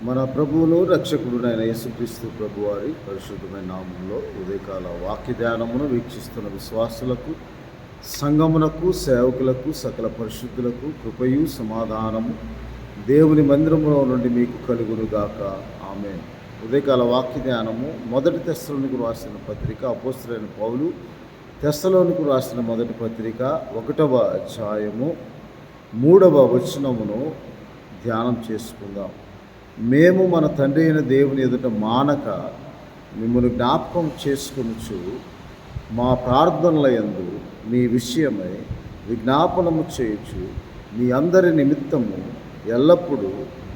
మన ప్రభువును రక్షకుడునైన యేసుక్రీస్తు ప్రభువారి పరిశుద్ధమైన నామంలో ఉదయకాల వాక్య ధ్యానమును వీక్షిస్తున్న విశ్వాసులకు, సంఘమునకు, సేవకులకు, సకల పరిశుద్ధులకు కృపయు సమాధానము దేవుని మందిరములో నుండి మీకు కలుగునుగాక. ఆమేన్. ఉదయకాల వాక్య ధ్యానము మొదటి తెస్సలోనికు రాసిన పత్రిక, అపోస్తలుడైన పౌలు తెస్సలోనికు రాసిన మొదటి పత్రిక 1వ అధ్యాయము 3వ వచనమును ధ్యానం చేసుకుందాం. మేము మన తండ్రి అయిన దేవుని ఎదుట మానక మిమ్మల్ని జ్ఞాపకం చేసుకొనుచు మా ప్రార్థనల యందు మీ విషయమై విజ్ఞాపనము చేయుచు మీ అందరి నిమిత్తము ఎల్లప్పుడూ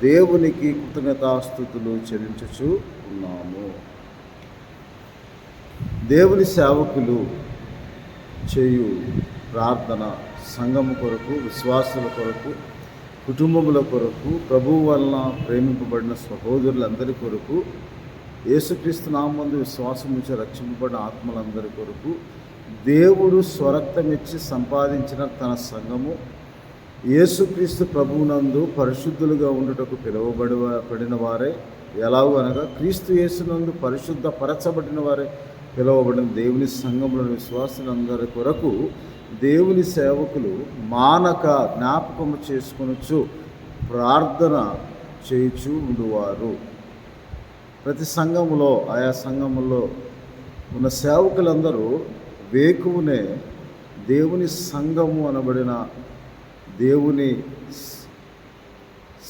దేవునికి కృతజ్ఞతాస్తుతులు చెల్లించుచు ఉన్నాము. దేవుని సేవకులు చేయు ప్రార్థన సంఘము కొరకు, విశ్వాసుల కొరకు, కుటుంబముల కొరకు, ప్రభువు వలన ప్రేమింపబడిన సహోదరులందరి కొరకు, యేసుక్రీస్తు నామమునందు విశ్వాసం నుంచి రక్షింపబడిన ఆత్మలందరి కొరకు, దేవుడు స్వరక్తమిచ్చి సంపాదించిన తన సంఘము యేసుక్రీస్తు ప్రభువునందు పరిశుద్ధులుగా ఉండుటకు పిలువబడిన వారే, ఎలాగూ అనగా క్రీస్తు యేసునందు పరిశుద్ధ పరచబడిన వారే పిలువబడిన దేవుని సంఘములను విశ్వాసులందరి కొరకు దేవుని సేవకులు మానక జ్ఞాపకము చేసుకొనుచు ప్రార్థన చేయుచు ఉండువారు. ప్రతి సంఘములో, ఆయా సంఘములో ఉన్న సేవకులందరూ వేకువనే దేవుని సంఘము అనబడిన దేవుని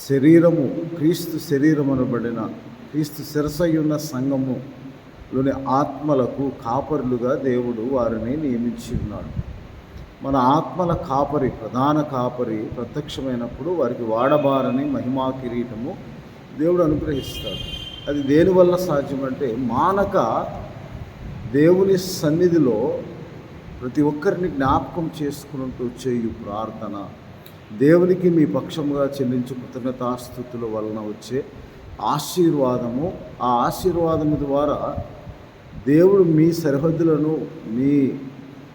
శరీరము, క్రీస్తు శరీరం అనబడిన క్రీస్తు శిరసయ్యున్న సంఘములోని ఆత్మలకు కాపరులుగా దేవుడు వారిని నియమించి ఉన్నాడు. మన ఆత్మల కాపరి, ప్రధాన కాపరి ప్రత్యక్షమైనప్పుడు వారికి వాడబారని మహిమా కిరీటము దేవుడు అనుగ్రహిస్తాడు. అది దేనివల్ల సాధ్యమంటే మానక దేవుని సన్నిధిలో ప్రతి ఒక్కరిని జ్ఞాపకం చేసుకుంటూ చేయు ప్రార్థన, దేవునికి మీ పక్షముగా చెల్లించు కృతజ్ఞతాస్తుతుల వలన వచ్చే ఆశీర్వాదము. ఆ ఆశీర్వాదము ద్వారా దేవుడు మీ సరిహద్దులను, మీ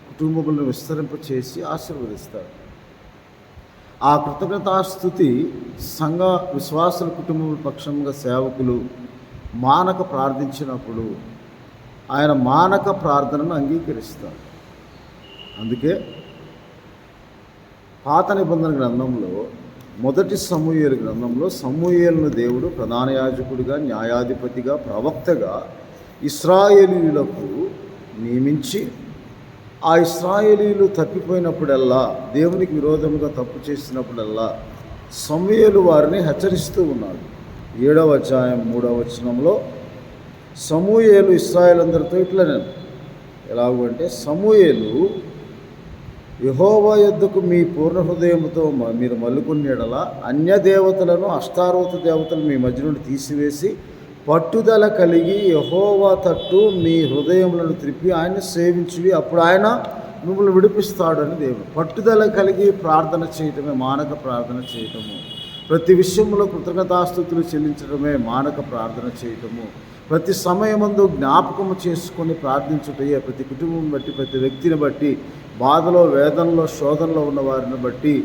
కుటుంబములను విస్తరింపచేసి ఆశీర్వదిస్తాడు. ఆ కృతజ్ఞతాస్తుతి సంఘ విశ్వాసుల కుటుంబముల పక్షంగా సేవకులు మానక ప్రార్థించినప్పుడు ఆయన మానక ప్రార్థనను అంగీకరిస్తాడు. అందుకే పాత నిబంధన గ్రంథంలో మొదటి సమూయేలు గ్రంథంలో సమూయేలును దేవుడు ప్రధాన యాజకుడిగా, న్యాయాధిపతిగా, ప్రవక్తగా ఇశ్రాయేలీయులకు నియమించి ఆ ఇశ్రాయేలీయులు తప్పిపోయినప్పుడల్లా, దేవునికి విరోధముగా తప్పు చేసినప్పుడల్లా సమూయేలు వారిని హెచ్చరిస్తూ ఉన్నాడు. 7వ అధ్యాయం 3వ వచనంలో సమూయేలు ఇశ్రాయేలందరితో ఇట్లా ఎలాగంటే, సమూయేలు యెహోవా యొద్దకు మీ పూర్ణ హృదయముతో మీరు మల్లుకున్న యెడల అన్య దేవతలను, అష్టారోత దేవతలను మీ మధ్య నుండి తీసివేసి పట్టుదల కలిగి యెహోవా తట్టు మీ హృదయములను త్రిప్పి ఆయన సేవించువి, అప్పుడు ఆయన మిమ్మల్ని విడిపిస్తాడని దేవుడు. పట్టుదల కలిగి ప్రార్థన చేయటమే మానక ప్రార్థన చేయటము. ప్రతి విషయంలో కృతజ్ఞతాస్తుతులు చెల్లించడమే మానక ప్రార్థన చేయటము. ప్రతి సమయమందు జ్ఞాపకము చేసుకొని ప్రార్థించుటయే ప్రతి కుటుంబం బట్టి, ప్రతి వ్యక్తిని బట్టి, బాధలో, వేదనలో, శోధనలో ఉన్న వారిని బట్టి,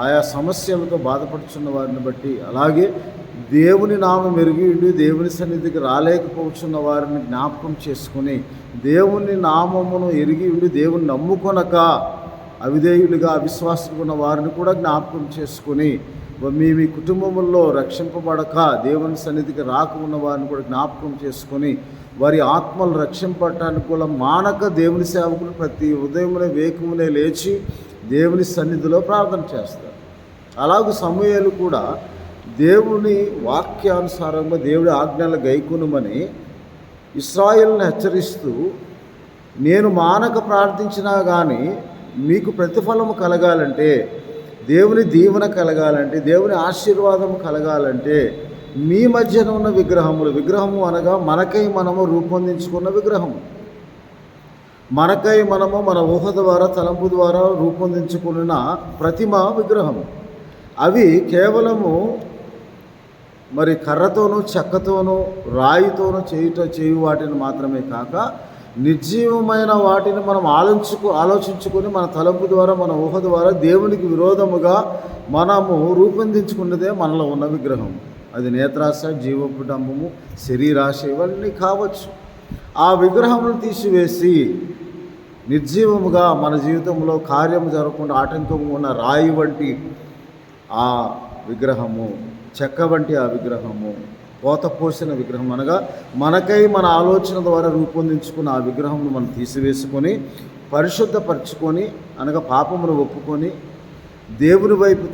ఆయా సమస్యలతో బాధపడుచున్న వారిని బట్టి, అలాగే దేవుని నామం ఎరిగి దేవుని సన్నిధికి రాలేకపోతున్న వారిని జ్ఞాపకం చేసుకొని, దేవుని నామమును ఎరిగి ఉండి దేవుని నమ్ముకొనక అవిధేయులుగా, అవిశ్వాసులుగా ఉన్న వారిని కూడా జ్ఞాపకం చేసుకొని, మీ కుటుంబంలో రక్షింపబడక దేవుని సన్నిధికి రాకున్న వారిని కూడా జ్ఞాపకం చేసుకొని వారి ఆత్మలు రక్షింపడటానికి కూడా మానక దేవుని సేవకులు ప్రతి ఉదయమునే వేకుమునే లేచి దేవుని సన్నిధిలో ప్రార్థన చేస్తారు. అలాగే సమూయేలు కూడా దేవుని వాక్యానుసారంగా దేవుడి ఆజ్ఞలు గైకొనుమని ఇశ్రాయేలును హెచ్చరిస్తూ, నేను మానక ప్రార్థించినా కానీ మీకు ప్రతిఫలము కలగాలంటే, దేవుని దీవెన కలగాలంటే, దేవుని ఆశీర్వాదం కలగాలంటే మీ మధ్యన ఉన్న విగ్రహము అనగా మనకై మనము రూపొందించుకున్న విగ్రహము, మనకై మనము మన ఊహ ద్వారా, తలంపు ద్వారా రూపొందించుకున్న ప్రతిమ విగ్రహము. అవి కేవలము మరి కర్రతోనూ, చెక్కతోనూ, రాయితోనూ చేయు వాటిని మాత్రమే కాక నిర్జీవమైన వాటిని మనం ఆలోచించుకొని మన తలంపు ద్వారా, మన ఊహ ద్వారా దేవునికి విరోధముగా మనము రూపొందించుకున్నదే మనలో ఉన్న విగ్రహం. అది నేత్రాశ, జీవపుడంబము, శరీరాశ ఇవన్నీ కావచ్చు. ఆ విగ్రహములను తీసివేసి నిర్జీవముగా మన జీవితంలో కార్యము జరగకుండా ఆటంకము ఉన్న రాయి వంటి ఆ విగ్రహము, చెక్క వంటి ఆ విగ్రహము, పోతపోసిన విగ్రహం అనగా మనకై మన ఆలోచన ద్వారా రూపొందించుకున్న ఆ విగ్రహమును మనం తీసివేసుకొని పరిశుద్ధపరచుకొని అనగా పాపమును ఒప్పుకొని దేవుని వైపు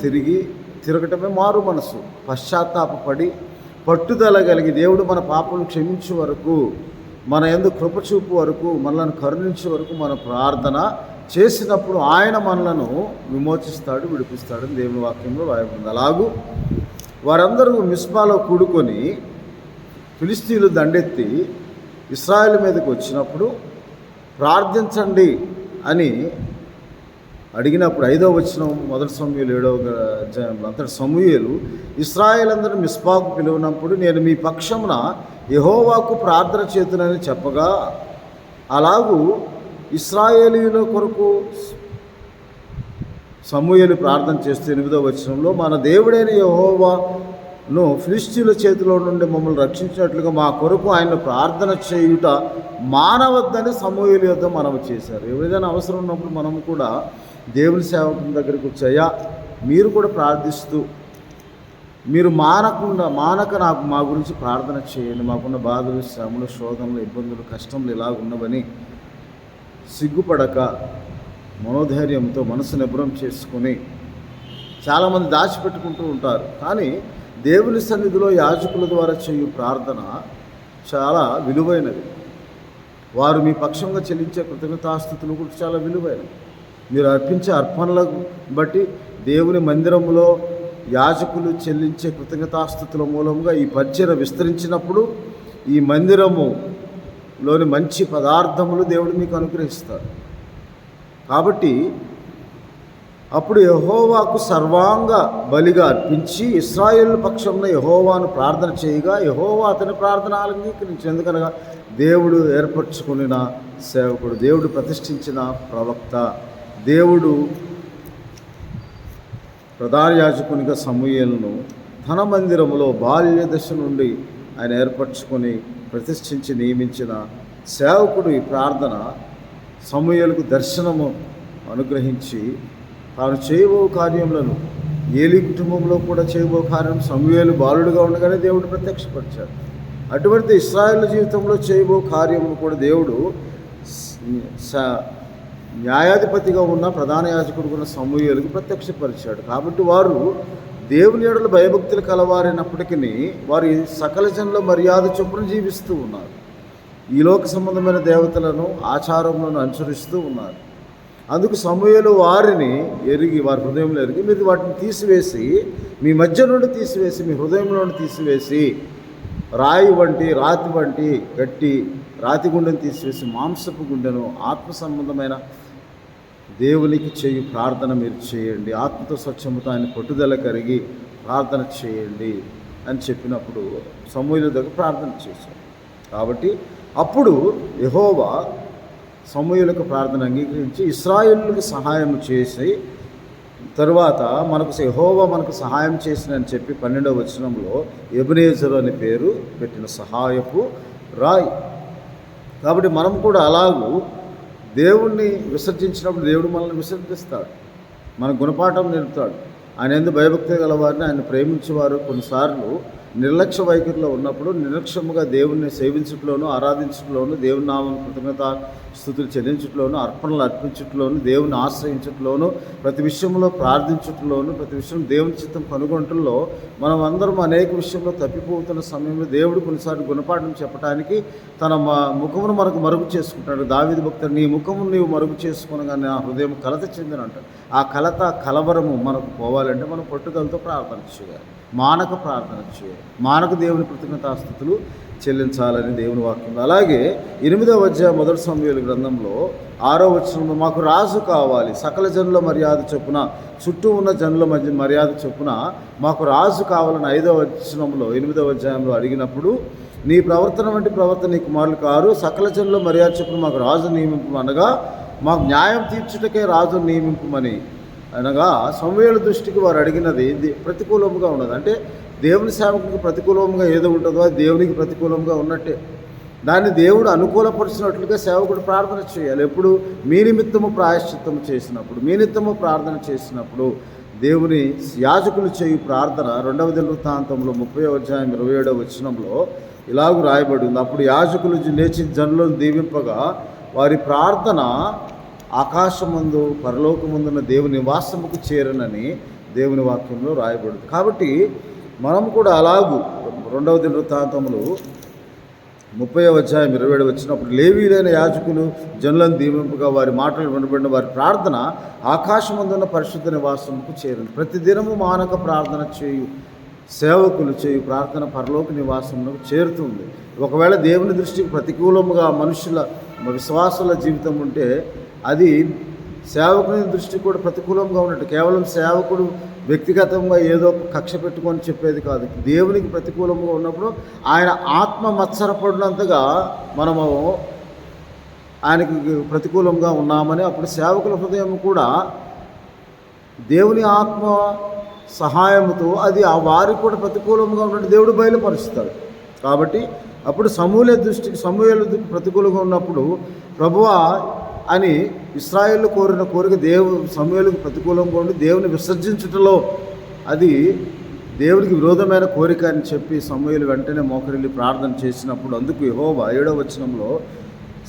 తిరగటమే మారు మనసు. పశ్చాత్తాపడి పట్టుదల కలిగి దేవుడు మన పాపలను క్షమించే వరకు, మన యందు కృపచూపు వరకు, మనలను కరుణించే వరకు మన ప్రార్థన చేసినప్పుడు ఆయన మనలను విమోచిస్తాడు, విడిపిస్తాడని దేవుని వాక్యంలో రాయబడింది. అలాగూ వారందరూ మిస్పాలో కూడుకొని ఫిలిస్తీన్లు దండెత్తి ఇశ్రాయేలు మీదకి వచ్చినప్పుడు ప్రార్థించండి అని అడిగినప్పుడు 5వ వచనం 1 సమూయేలు 7వ అధ్యాయంలో అంతటి సమూయేలు ఇశ్రాయేలందరూ మిస్పాకు పిలువనప్పుడు నేను మీ పక్షమున యెహోవాకు ప్రార్థన చేతునని చెప్పగా, అలాగూ ఇశ్రాయేలీయుల కొరకు సమూయేలు ప్రార్థన చేస్తూ 8వ వచనంలో మన దేవుడైన యెహోవాను ఫిలిష్తీయుల చేతిలో నుండి మమ్మల్ని రక్షించినట్లుగా మా కొరకు ఆయన ప్రార్థన చేయుట మానవద్దని సమూయేలు యొద్ద మనవి చేశారు. ఏదైనా అవసరం ఉన్నప్పుడు మనము కూడా దేవుని సేవకుని దగ్గరికి వచ్చాయా, మీరు కూడా ప్రార్థిస్తూ మీరు మానక నాకు మా గురించి ప్రార్థన చేయండి, మాకున్న బాధలు, శ్రమలు, శోధనలు, ఇబ్బందులు, కష్టములు ఇలాగ ఉన్నవని సిగ్గుపడక మనోధైర్యంతో మనసు నిబ్రం చేసుకొని చాలామంది దాచిపెట్టుకుంటూ ఉంటారు. కానీ దేవుని సన్నిధిలో యాజకుల ద్వారా చేయు ప్రార్థన చాలా విలువైనది. వారు మీ పక్షంగా చెల్లించే కృతజ్ఞతాస్తుతులు కూడా చాలా విలువైనవి. మీరు అర్పించే అర్పణలను బట్టి దేవుని మందిరంలో యాజకులు చెల్లించే కృతజ్ఞతాస్తుతుల మూలంగా ఈ పరిచర్య విస్తరించినప్పుడు ఈ మందిరములోని మంచి పదార్థములు దేవుడు మీకు అనుగ్రహిస్తారు. కాబట్టి అప్పుడు యెహోవాకు సర్వాంగ బలిగా అర్పించి ఇశ్రాయేలు పక్షంలో యెహోవాను ప్రార్థన చేయగా యెహోవా అతని ప్రార్థన అంగీకరించి. ఎందుకనగా దేవుడు ఏర్పరచుకున్న సేవకుడు, దేవుడు ప్రతిష్ఠించిన ప్రవక్త, దేవుడు ప్రధాన యాజకునిగా సమూయేలును తన మందిరములో బాల్య దశ నుండి ఆయన ఏర్పరచుకొని ప్రతిష్ఠించి నియమించిన సేవకుడు ఈ ప్రార్థన సమూయేలుకు దర్శనము అనుగ్రహించి తాను చేయబో కార్యములను ఏలీ కుటుంబంలో కూడా చేయబో కార్యం సమూయేలు బాలుడుగా ఉండగానే దేవుడు ప్రత్యక్షపరిచాడు. అటువంటి ఇశ్రాయేలు జీవితంలో చేయబో కార్యమును కూడా దేవుడు న్యాయాధిపతిగా ఉన్న ప్రధాన యాజకుడు ఉన్న సమూయేలుకు ప్రత్యక్షపరిచాడు. కాబట్టి వారు దేవుని యెడల భయభక్తులు కలవారైనప్పటికీ వారి సకల జనుల మర్యాద చొప్పున జీవిస్తూ ఉన్నారు. ఈ లోక సంబంధమైన దేవతలను, ఆచారములను అనుసరిస్తూ ఉన్నారు. అందుకు సమూయేలు వారిని వారి హృదయంలో ఎరిగి మీరు వాటిని తీసివేసి మీ మధ్య నుండి తీసివేసి మీ హృదయంలో నుండి తీసివేసి రాయి వంటి రాతి వంటి గట్టి రాతి గుండెను తీసివేసి మాంసపు గుండెను ఆత్మ సంబంధమైన దేవునికి చేయు ప్రార్థన మీరు చేయండి, ఆత్మతో స్వచ్ఛముతో ఆయన పట్టుదల కరిగి ప్రార్థన చేయండి అని చెప్పినప్పుడు సమూయేలు దగ్గర ప్రార్థన చేశారు. కాబట్టి అప్పుడు యెహోవా సమూయేలుకు ప్రార్థన అంగీకరించి ఇశ్రాయేలుకు సహాయం చేసి తరువాత యెహోవా మనకు సహాయం చేసినని చెప్పి 12వ వచనంలో ఎబెనేజరు అనే పేరు పెట్టిన సహాయపు రాయి. కాబట్టి మనం కూడా అలాగూ దేవుణ్ణి విసర్జించినప్పుడు దేవుడు మనల్ని విసర్జిస్తాడు, మన గుణపాఠం నేర్పుతాడు. ఆయన ఎందుకు భయభక్తి గలవారిని ఆయన ప్రేమించేవారు కొన్నిసార్లు నిర్లక్ష్య వైఖరిలో ఉన్నప్పుడు నిర్లక్ష్యముగా దేవుణ్ణి సేవించట్లోనూ ఆరాధించట్లోనూ దేవుని నామం కృతజ్ఞత స్తుతులు చెల్లించట్లోనూ అర్పణలు అర్పించట్లోనూ దేవుని ఆశ్రయించట్లోనూ ప్రతి విషయంలో ప్రార్థించట్లోనూ ప్రతి విషయం దేవుని చిత్తం కనుగొనటంలో మనం అందరం అనేక విషయంలో తప్పిపోతున్న సమయంలో దేవుడు కొన్నిసార్లు గుణపాఠం చెప్పడానికి తన ముఖమును మనకు మరుగు చేసుకుంటాడు. దావీదు భక్తుడు నీ ముఖమును నీవు మరుగు చేసుకునగానే నా హృదయం కలత చెందినంటాడు. ఆ కలవరము మనకు పోవాలంటే మనం పట్టుదలతో ప్రార్థన చేయాలి, మానక ప్రార్థన చేయాలి, మానక దేవుని కృతజ్ఞతాస్తుతులు చెల్లించాలని దేవుని వాక్యం. అలాగే 8వ అధ్యాయం 1 సమూయేలు గ్రంథంలో 6వ వచనంలో మాకు రాజు కావాలి, సకల జనుల మర్యాద చొప్పున చుట్టూ ఉన్న జనుల మధ్య మర్యాద చొప్పున మాకు రాజు కావాలని 5వ వచనంలో 8వ అధ్యాయంలో అడిగినప్పుడు నీ ప్రవర్తన వంటి ప్రవర్తన నీ కుమారులు కారు, సకల జనుల మర్యాద చొప్పున మాకు రాజు నియమింపు అనగా మాకు న్యాయం తీర్చుటకే రాజు నియమింపమని అనగా సమూయేలు దృష్టికి వారు అడిగినది ప్రతికూలముగా ఉన్నది. అంటే దేవుని సేవకునికి ప్రతికూలంగా ఏదో ఉంటుందో అది దేవునికి ప్రతికూలంగా ఉన్నట్టే. దాన్ని దేవుడు అనుకూలపరిచినట్లుగా సేవకుడు ప్రార్థన చేయాలి. ఎప్పుడు మీ నిమిత్తము ప్రాయశ్చిత్తము చేసినప్పుడు, మీ నిమిత్తము ప్రార్థన చేసినప్పుడు దేవుని యాజకులు చేయు ప్రార్థన 2వ దినవృత్తాంతంలో 30వ అధ్యాయం 27వ వచనంలో ఇలాగూ రాయబడి ఉంది. అప్పుడు యాజకులు లేచి జనులను దీవింపగా వారి ప్రార్థన ఆకాశమందు పరలోకమందున్న దేవుని నివాసముకు చేరనని దేవుని వాక్యంలో రాయబడింది. కాబట్టి మనం కూడా అలాగూ 2వ దినవృత్తాంతంలో 30వ అధ్యాయం 27 వచ్చినప్పుడు లేవీలైన యాజకులు జనులను దీవింపుగా వారి మాటలు వినబడిన వారి ప్రార్థన ఆకాశమందున్న పరిశుద్ధ నివాసముకు చేరింది. ప్రతిదినము మానక ప్రార్థన చేయు సేవకులు చేయు ప్రార్థన పరలోక నివాసంలో చేరుతుంది. ఒకవేళ దేవుని దృష్టికి ప్రతికూలముగా మనుషుల విశ్వాసుల జీవితం ఉంటే అది సేవకుని దృష్టికి కూడా ప్రతికూలంగా ఉన్నట్టు. కేవలం సేవకుడు వ్యక్తిగతంగా ఏదో కక్ష పెట్టుకొని చెప్పేది కాదు. దేవునికి ప్రతికూలంగా ఉన్నప్పుడు ఆయన ఆత్మ మత్సరపడినంతగా మనము ఆయనకి ప్రతికూలంగా ఉన్నామని అప్పుడు సేవకుల హృదయం కూడా దేవుని ఆత్మ సహాయంతో అది ఆ వారికి కూడా ప్రతికూలంగా ఉన్నట్టు దేవుడు బయలుపరుస్తాడు. కాబట్టి అప్పుడు సమూహల దృష్టికి ప్రతికూలంగా ఉన్నప్పుడు ప్రభువా అని ఇశ్రాయేలు కోరిన కోరిక సమూయేలుకు ప్రతికూలంగా ఉండి దేవుని విసర్జించుటలో అది దేవునికి విరోధమైన కోరిక అని చెప్పి సమూయేలు వెంటనే మోకరిల్లి ప్రార్థన చేసినప్పుడు అందుకు యెహోవా 7వ వచనంలో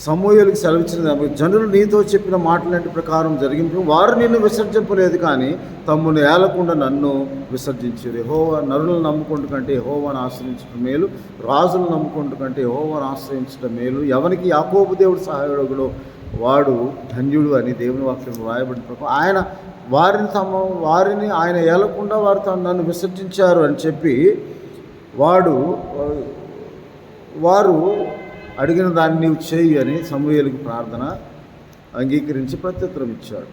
సమూయేలుకు సెలవిచ్చిన జనులు నీతో చెప్పిన మాటలంటి ప్రకారం జరిగింపు వారు నిన్ను విసర్జింపలేదు కానీ తమ్మును ఏలకుండా నన్ను విసర్జించారు. యెహోవా నరులను నమ్ముకుంటు కంటే యెహోవాను ఆశ్రయించడం మేలు, రాజులను నమ్ముకుంటు కంటే యెహోవాను ఆశ్రయించడం మేలు, ఎవరికి యాకోబు దేవుడు సహాయకుడో వాడు ధన్యుడు అని దేవుని వాక్యం రాయబడిన ప్రకారం ఆయన వారిని ఆయన ఏలకుండా వారు నన్ను విసర్జించారు అని చెప్పి వారు అడిగిన దాన్ని నీవు చేయి అని సమూయేలుకి ప్రార్థన అంగీకరించి ప్రత్యుత్తరం ఇచ్చాడు.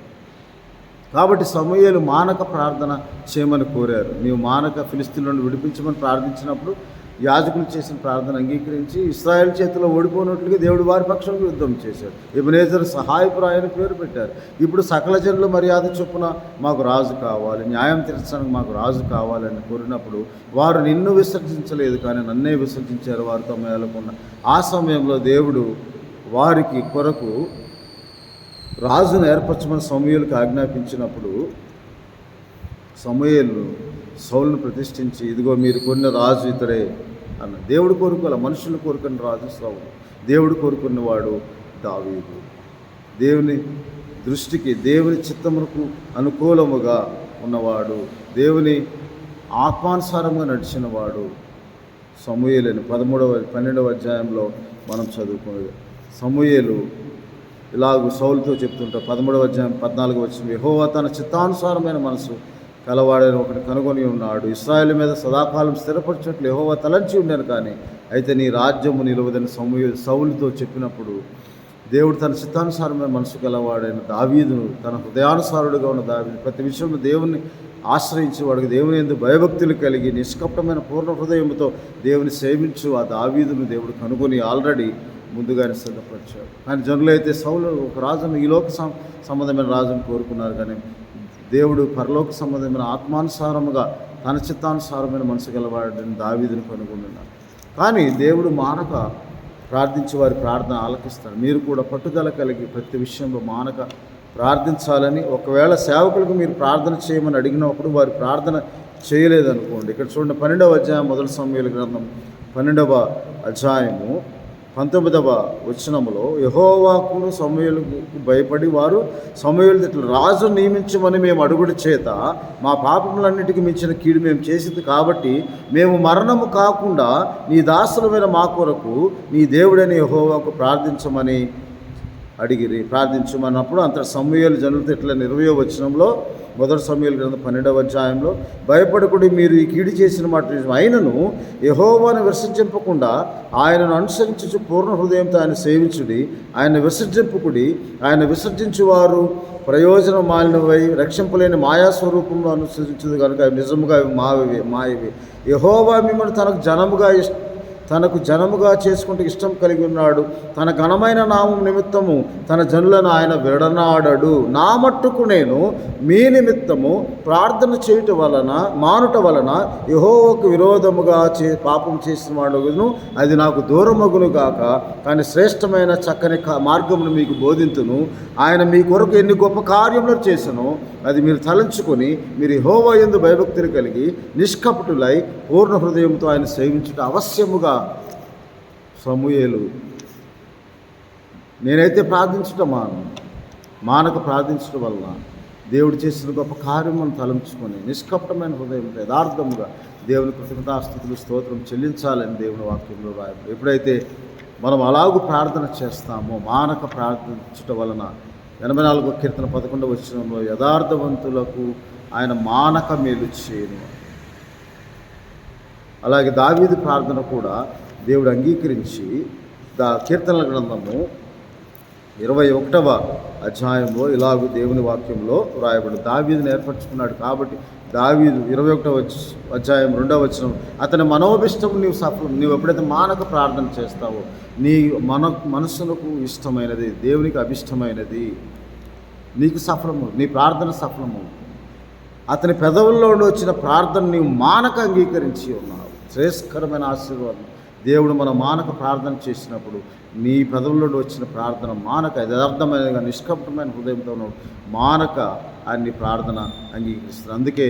కాబట్టి సమూయేలు మానక ప్రార్థన చేయమని కోరారు. నీవు మానక ఫిలిస్తీన్లను విడిపించమని ప్రార్థించినప్పుడు యాజకులు చేసిన ప్రార్థన అంగీకరించి ఇశ్రాయేలు చేతిలో ఓడిపోయినట్లుగా దేవుడు వారి పక్షంలో యుద్ధం చేశాడు. ఎబెనేజర్ సహాయపురాయని పేరు పెట్టారు. ఇప్పుడు సకల జనుల మర్యాద చొప్పున మాకు రాజు కావాలి, న్యాయం తీర్చడానికి మాకు రాజు కావాలని కోరినప్పుడు వారు నిన్ను విసర్జించలేదు కానీ నన్నే విసర్జించారు వారు తమ ఏలకుండా. ఆ సమయంలో దేవుడు వారికి కొరకు రాజును ఏర్పరచమని సమూయేలుకు ఆజ్ఞాపించినప్పుడు సమూయేలు సౌలును ప్రతిష్ఠించి ఇదిగో మీరు కొన్న రాజు ఇతడే అన్న. దేవుడు కోరుకోలే, మనుషులు కోరుకున్న రాజు సౌలు. దేవుడు కోరుకున్నవాడు దావీదు. దేవుని దృష్టికి దేవుని చిత్తమునకు అనుకూలముగా ఉన్నవాడు, దేవుని ఆత్మానుసారంగా నడిచినవాడు సమూయేలు అని 12వ అధ్యాయంలో మనం చదువుకునేది. సమూయేలు ఇలాగూ సౌలుతో చెప్తుంటారు. 13వ అధ్యాయం 14వ వచనం యెహోవా తన చిత్తానుసారమైన మనసు కలవాడని ఒకటి కనుగొని ఉన్నాడు, ఇశ్రాయేలు మీద సదాకాలం స్థిరపరిచినట్లు యెహోవా తలంచి ఉండాను కానీ అయితే నీ రాజ్యము నిలవదని సౌలుతో చెప్పినప్పుడు దేవుడు తన చిత్తానుసారమైన మనసు గలవాడైన దావీదును, తన హృదయానుసారుడుగా ఉన్న దావీదు ప్రతి విషయంలో దేవుని ఆశ్రయించేవాడికి దేవుని యందు భయభక్తులు కలిగి నిష్కపటమైన పూర్ణ హృదయంతో దేవుని సేవించు ఆ దావీదును దేవుడు కనుగొని ఆల్రెడీ ముందుగానే సిద్ధపరిచాడు. కానీ జనులైతే సౌలు ఒక రాజును ఈ లోక సంబంధమైన రాజును కోరుకున్నారు కానీ దేవుడు పరలోక సంబంధమైన ఆత్మానుసారముగా తన చిత్తానుసారమైన మనసు గలవాడని దావీదును కనుగొన్నారు. కానీ దేవుడు మానక ప్రార్థించి వారి ప్రార్థన ఆలకిస్తాడు. మీరు కూడా పట్టుదల కలిగి ప్రతి విషయంలో మానక ప్రార్థించాలని. ఒకవేళ సేవకులకు మీరు ప్రార్థన చేయమని అడిగినప్పుడు వారి ప్రార్థన చేయలేదనుకోండి, ఇక్కడ చూడండి 12వ అధ్యాయం మొదటి సమూయేలు గ్రంథం 12వ అధ్యాయము 19వ వచనములో యెహోవాకును సమూయేలుకు భయపడి వారు సమూయేలు ఇట్లా రాజు నియమించమని మేము అడుగుడు చేత మా పాపములన్నిటికీ మించిన కీడు మేము చేసింది కాబట్టి మేము మరణము కాకుండా నీ దాసులమైన మా కొరకు నీ దేవుడైన యెహోవాకు ప్రార్థించమని అడిగిరి. ప్రార్థించమన్నప్పుడు అంత సమూయేలు జనులతో ఇట్లా 20వ వచనంలో మొదటి సమూయేలు గ్రంథం 12వ అధ్యాయంలో భయపడకుడి, మీరు ఈ కీడు చేసిన మాట అయినను యెహోవాను విసర్జింపకుండా ఆయనను అనుసరించు పూర్ణ హృదయంతో ఆయన సేవించుడి, ఆయన విసర్జింపుకుడి. ఆయన విసర్జించువారు ప్రయోజనం మాలినవై రక్షింపలేని మాయాస్వరూపంలో అనుసరించదు కనుక అవి నిజముగా అవి మాయవి. యెహోవా మిమ్మల్ని తనకు జనముగా తనకు జనముగా చేసుకుంటే ఇష్టం కలిగి ఉన్నాడు. తన ఘనమైన నామం నిమిత్తము తన జనులను ఆయన విడనాడడు. నా మట్టుకు నేను మీ నిమిత్తము ప్రార్థన చేయుట వలన మానుట వలన యెహోవాకు విరోధముగా పాపం చేసిన వాడును, అది నాకు దూరమగును గాక. కానీ శ్రేష్టమైన చక్కని మార్గమును మీకు బోధింతును. ఆయన మీ కొరకు ఎన్ని గొప్ప కార్యములు చేసెనో అది మీరు తలంచుకొని మీరు యెహోవా యందు భయభక్తులు కలిగి నిష్కపటులై పూర్ణ హృదయంతో ఆయన సేవించుట అవశ్యముగా. సమూయేలు, నేనైతే ప్రార్థించటం మానక ప్రార్థించడం వలన దేవుడు చేసిన గొప్ప కార్యమును తలంచుకొని నిష్కపటమైన హృదయంతో యథార్థముగా దేవుని కృతజ్ఞతాస్తుతులు స్తోత్రం చెల్లించాలని దేవుని వాక్యంలో రాయబడి. ఎప్పుడైతే మనం అలాగూ ప్రార్థన చేస్తామో, మానక ప్రార్థించటం వలన 84వ కీర్తన 11వ వచనంలో యథార్థవంతులకు ఆయన మానక మేలు చేయను. అలాగే దావీదు ప్రార్థన కూడా దేవుడు అంగీకరించి కీర్తనల గ్రంథము 21వ అధ్యాయంలో ఇలాగూ దేవుని వాక్యంలో రాయబడి దావీదుని ఏర్పరచుకున్నాడు. కాబట్టి దావీదు 21వ అధ్యాయం 2వ వచనం, అతని మనోభిష్టం నీవు ఎప్పుడైతే మానక ప్రార్థన చేస్తావో నీ మనస్సులకు ఇష్టమైనది, దేవునికి అభిష్టమైనది నీకు సఫలము, నీ ప్రార్థన సఫలము. అతని పెదవుల్లో వచ్చిన ప్రార్థన నీవు మానక అంగీకరించి ఉన్నావు. శ్రేష్కరమైన ఆశీర్వాదం. దేవుడు మన మానక ప్రార్థన చేసినప్పుడు నీ పెదవుల్లో వచ్చిన ప్రార్థన మానక యథార్థమైనదిగా నిష్కపటమైన హృదయంతో మానక అన్ని ప్రార్థన అంగీకరిస్తారు. అందుకే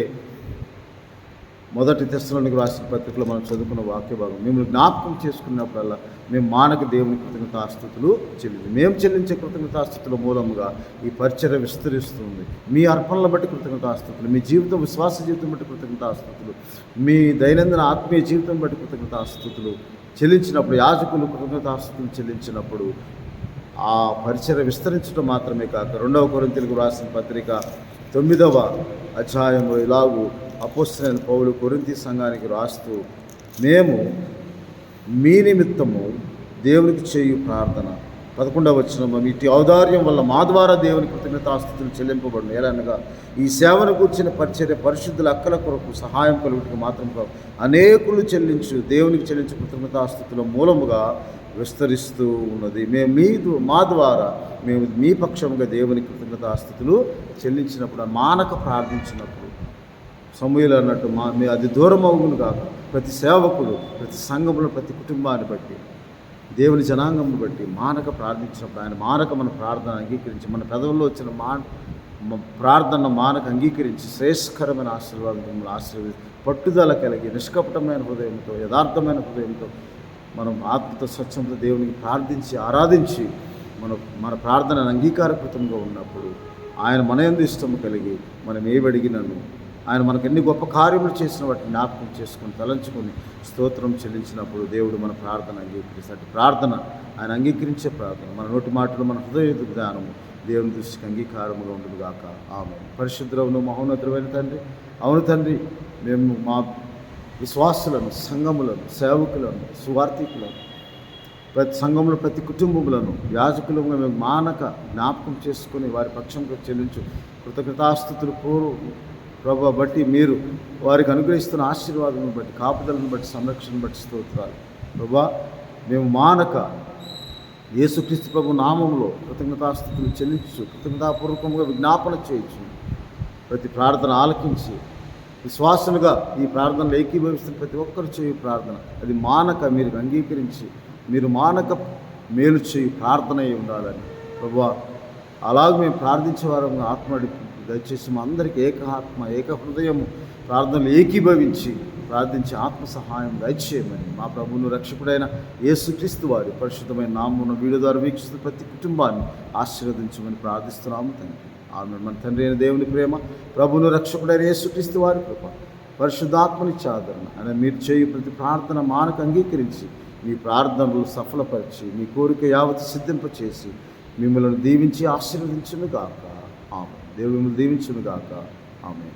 మొదటి తెస్సలోనికీ రాసిన పత్రికలో మనం చదువుకున్న వాక్య భాగం, మిమ్మల్ని జ్ఞాపకం చేసుకున్నప్పుడల్లా మేము మానక దేవుని కృతజ్ఞతాస్తుతులు మేము చెల్లించే కృతజ్ఞతాస్తుతుల మూలంగా ఈ పరిచర్య విస్తరిస్తుంది. మీ అర్పణలను బట్టి కృతజ్ఞతాస్తుతులు, మీ జీవితం విశ్వాస జీవితం బట్టి కృతజ్ఞతాస్తుతులు, మీ దైనందిన ఆత్మీయ జీవితం బట్టి కృతజ్ఞతాస్తుతులు చెల్లించినప్పుడు, యాజకులు కృతజ్ఞతాస్తుతులు చెల్లించినప్పుడు ఆ పరిచర్య విస్తరించడం మాత్రమే కాక 2వ కొరింథీయులకు రాసిన పత్రిక 9వ అధ్యాయంలో ఇలాగూ అపోస్తలుడైన పౌలు కొరింథీ సంఘానికి రాస్తూ, మేము మీ నిమిత్తము దేవునికి చేయు ప్రార్థన 11వ వచనం, ఇటు ఔదార్యం వల్ల మా ద్వారా దేవుని కృతజ్ఞతాస్తుతులు చెల్లింపబడును. ఎలానగా ఈ సేవను కూర్చిన పరిచర్య పరిశుద్ధుల అక్కల కొరకు సహాయం కలుగుటకు మాత్రం కాదు, అనేకులు దేవునికి చెల్లించు కృతజ్ఞతాస్తుతుల మూలముగా విస్తరిస్తూ ఉన్నది. మా ద్వారా మేము మీ పక్షముగా దేవుని కృతజ్ఞతాస్తుతులు చెల్లించినప్పుడు, మానక ప్రార్థించినప్పుడు, సమూయేలు అన్నట్టు అది దూరం అవును కాక ప్రతి సేవకుడు, ప్రతి సంఘములో, ప్రతి కుటుంబాన్ని బట్టి, దేవుని జనాంగమును బట్టి మానక ప్రార్థించినప్పుడు ఆయన మానక మన ప్రార్థన అంగీకరించి, మన పెదవుల్లో వచ్చిన ప్రార్థన మానక అంగీకరించి శ్రేష్కరమైన ఆశీర్వాదం మిమ్మల్ని ఆశీర్వదించి పట్టుదల కలిగి నిష్కపటమైన హృదయంతో యథార్థమైన హృదయంతో మనం ఆత్మతో స్వచ్ఛంతో దేవునికి ప్రార్థించి ఆరాధించి మన ప్రార్థన అంగీకారకృతంగా ఉన్నప్పుడు ఆయన మన యందు ఇష్టము కలిగి మనం ఏవడిగినను ఆయన మనకు ఎన్ని గొప్ప కార్యములు చేసిన వాటిని జ్ఞాపకం చేసుకొని తలంచుకొని స్తోత్రం చెల్లించినప్పుడు దేవుడు మన ప్రార్థన అంగీకరిస్తాడు. ప్రార్థన ఆయన అంగీకరించే ప్రార్థన, మన నోటి మాటలు, మన హృదయ జ్ఞానము దేవుని దృష్టికి అంగీకారముగా ఉండదు గాక. ఆమేన్. పరిశుద్ధుడవును మహోన్నతుడైన తండ్రి, అవును తండ్రి, మేము మా విశ్వాసులను, సంఘములను, సేవకులను, సువార్థికులను, ప్రతి సంఘంలో ప్రతి కుటుంబములను యాజకులుగా మేము మానక జ్ఞాపకం చేసుకొని వారి పక్షంగా చెల్లించు కృతజ్ఞతాస్తుతులు ప్రభు బట్టి మీరు వారికి అనుగ్రహిస్తున్న ఆశీర్వాదం బట్టి, కాపుదలను బట్టి, సంరక్షణను బట్టి స్తోత్రాలు ప్రభా. మేము మానక యేసుక్రీస్తు ప్రభు నామంలో కృతజ్ఞతాస్తుతులు చెల్లించు, కృతజ్ఞతాపూర్వకంగా విజ్ఞాపన చేయొచ్చు. ప్రతి ప్రార్థన ఆలకించి విశ్వాసులుగా ఈ ప్రార్థనలు ఏకీభవిస్తున్న ప్రతి ఒక్కరు చేయు ప్రార్థన అది మానక మీరు అంగీకరించి మీరు మానక మేలు చేయు ప్రార్థన అయి ఉండాలని ప్రభువా. అలాగే మేము ప్రార్థించేవారు ఆత్మడి దయచేసి మా అందరికీ ఏక హృదయము ప్రార్థనలు ఏకీభవించి ప్రార్థించి ఆత్మ సహాయం దయచేయమని మా ప్రభువును రక్షకుడైన యేసుక్రీస్తు వారి పరిశుద్ధమైన నామమున వీడియో ద్వారా వీక్షిస్తున్న ప్రతి కుటుంబాన్ని ఆశీర్వదించమని ప్రార్థిస్తున్నాము తండ్రి. ఆమె మన తండ్రి అయిన దేవుని ప్రేమ, ప్రభువును రక్షకుడైన యేసుక్రీస్తు వారి కృప, పరిశుద్ధాత్మనిచ్చే ఆదరణ ఆయన మీరు చేయు ప్రతి ప్రార్థన మానక అంగీకరించి మీ ప్రార్థనలు సఫలపరిచి మీ కోరిక యావత్ సిద్ధింపచేసి మిమ్మల్ని దీవించి ఆశీర్వదించును గాక. ఆమె దేవుడు మిమ్మల్ని దీవించును గాక. ఆమె.